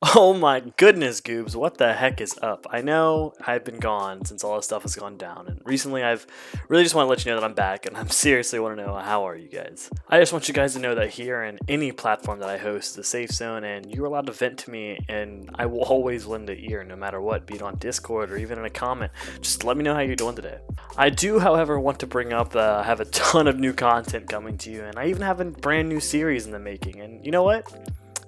Oh my goodness, Goobs, what the heck is up? I know I've been gone since all this stuff has gone down, and recently I've really just want to let you know that I'm back, and I'm seriously want to know how are you guys? I just want you guys to know that here in any platform that I host is a safe zone, and you're allowed to vent to me, and I will always lend an ear no matter what, be it on Discord or even in a comment. Just let me know how you're doing today. I do, however, want to bring up I have a ton of new content coming to you, and I even have a brand new series in the making, and you know what?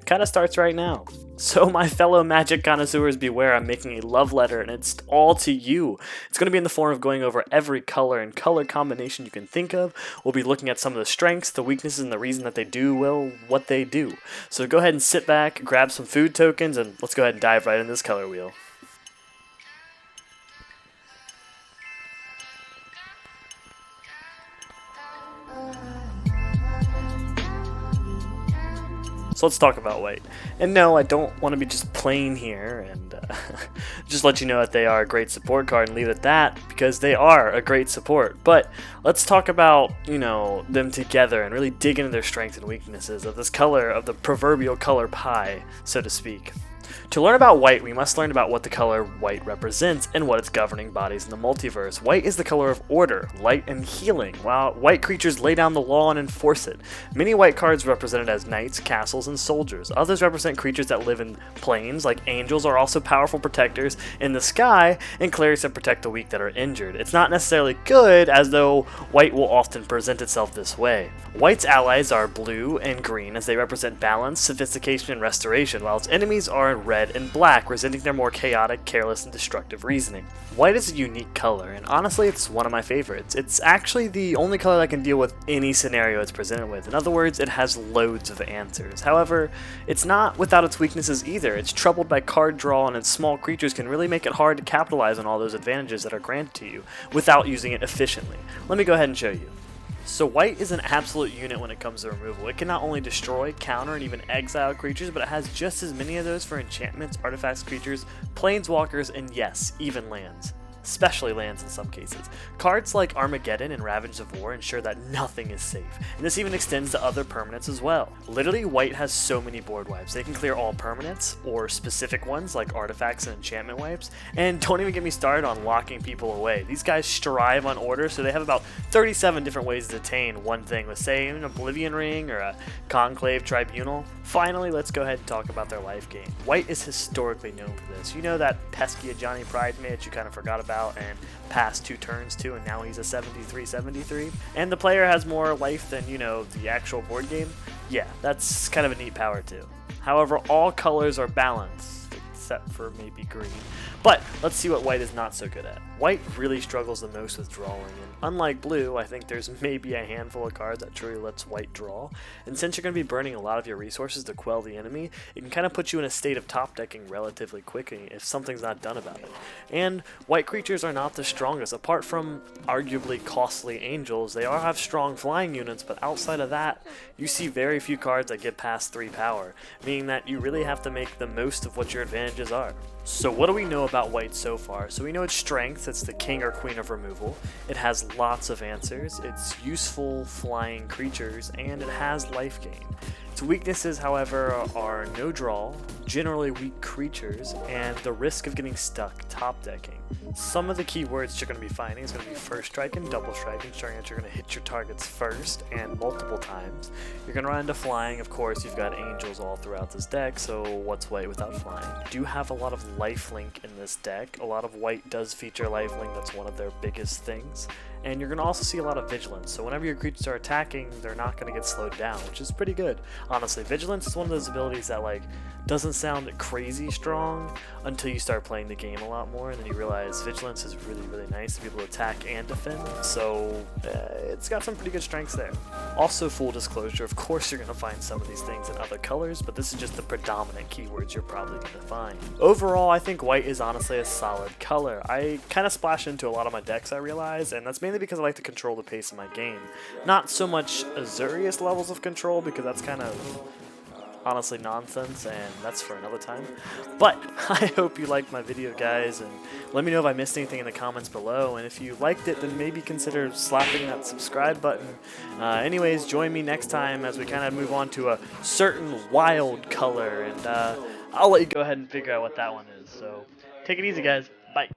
Kind of starts right now. So, my fellow magic connoisseurs, beware, I'm making a love letter and it's all to you. It's going to be in the form of going over every color and color combination you can think of. We'll be looking at some of the strengths, the weaknesses, and the reason that they do well what they do. So, go ahead and sit back, grab some food tokens, and let's go ahead and dive right into this color wheel. So let's talk about white. And no, I don't want to be just plain here and just let you know that they are a great support card and leave it at that, because they are a great support. But let's talk about, them together and really dig into their strengths and weaknesses of this color, of the proverbial color pie, so to speak. To learn about white, we must learn about what the color white represents and what its governing bodies in the multiverse. White is the color of order, light, and healing, while white creatures lay down the law and enforce it. Many white cards represented as knights, castles, and soldiers. Others represent creatures that live in planes, like angels are also powerful protectors in the sky, and clerics that protect the weak that are injured. It's not necessarily good, as though white will often present itself this way. White's allies are blue and green, as they represent balance, sophistication, and restoration, while its enemies are in red and black, resenting their more chaotic, careless, and destructive reasoning. White is a unique color, and honestly, it's one of my favorites. It's actually the only color that can deal with any scenario it's presented with. In other words, it has loads of answers. However, it's not without its weaknesses either. It's troubled by card draw, and its small creatures can really make it hard to capitalize on all those advantages that are granted to you without using it efficiently. Let me go ahead and show you. So white is an absolute unit when it comes to removal. It can not only destroy, counter, and even exile creatures, but it has just as many of those for enchantments, artifacts, creatures, planeswalkers, and yes, even lands. Especially lands in some cases. Cards like Armageddon and Ravage of War ensure that nothing is safe, and this even extends to other permanents as well. Literally, white has so many board wipes. They can clear all permanents, or specific ones like artifacts and enchantment wipes, and don't even get me started on locking people away. These guys strive on order, so they have about 37 different ways to attain one thing, with say an Oblivion Ring or a Conclave Tribunal. Finally, let's go ahead and talk about their life gain. White is historically known for this. You know that pesky Ajani Pridemate you kind of forgot about and passed 2 turns to, and now he's a 73-73, and the player has more life than, the actual board game? Yeah, that's kind of a neat power too. However, all colors are balanced, except for maybe green. But let's see what white is not so good at. White really struggles the most with drawing, and unlike blue, I think there's maybe a handful of cards that truly lets white draw. And since you're going to be burning a lot of your resources to quell the enemy, it can kind of put you in a state of top decking relatively quickly if something's not done about it. And white creatures are not the strongest. Apart from arguably costly angels, they all have strong flying units, but outside of that, you see very few cards that get past 3 power, meaning that you really have to make the most of what your advantages are. So what do we know about white so far? So we know its strength, it's the king or queen of removal. It has lots of answers, it's useful flying creatures, and it has life gain. Its weaknesses, however, are no draw, generally weak creatures, and the risk of getting stuck top decking. Some of the key words you're going to be finding is going to be first strike and double strike, ensuring that you're going to hit your targets first and multiple times. You're going to run into flying. Of course, you've got angels all throughout this deck, so what's white without flying? You do have a lot of lifelink in this deck. A lot of white does feature lifelink, that's one of their biggest things. And you're going to also see a lot of vigilance, so whenever your creatures are attacking, they're not going to get slowed down, which is pretty good. Honestly, vigilance is one of those abilities that doesn't sound crazy strong until you start playing the game a lot more, and then you realize vigilance is really, really nice to be able to attack and defend, so it's got some pretty good strengths there. Also, full disclosure, of course you're going to find some of these things in other colors, but this is just the predominant keywords you're probably going to find. Overall, I think white is honestly a solid color. I kind of splash into a lot of my decks, I realize, and that's mainly because I like to control the pace of my game. Not so much Azurius levels of control, because that's kind of honestly nonsense, and that's for another time. But I hope you liked my video, guys, and let me know if I missed anything in the comments below, and if you liked it, then maybe consider slapping that subscribe button. Anyways, join me next time as we kind of move on to a certain wild color, and I'll let you go ahead and figure out what that one is. So take it easy, guys. Bye.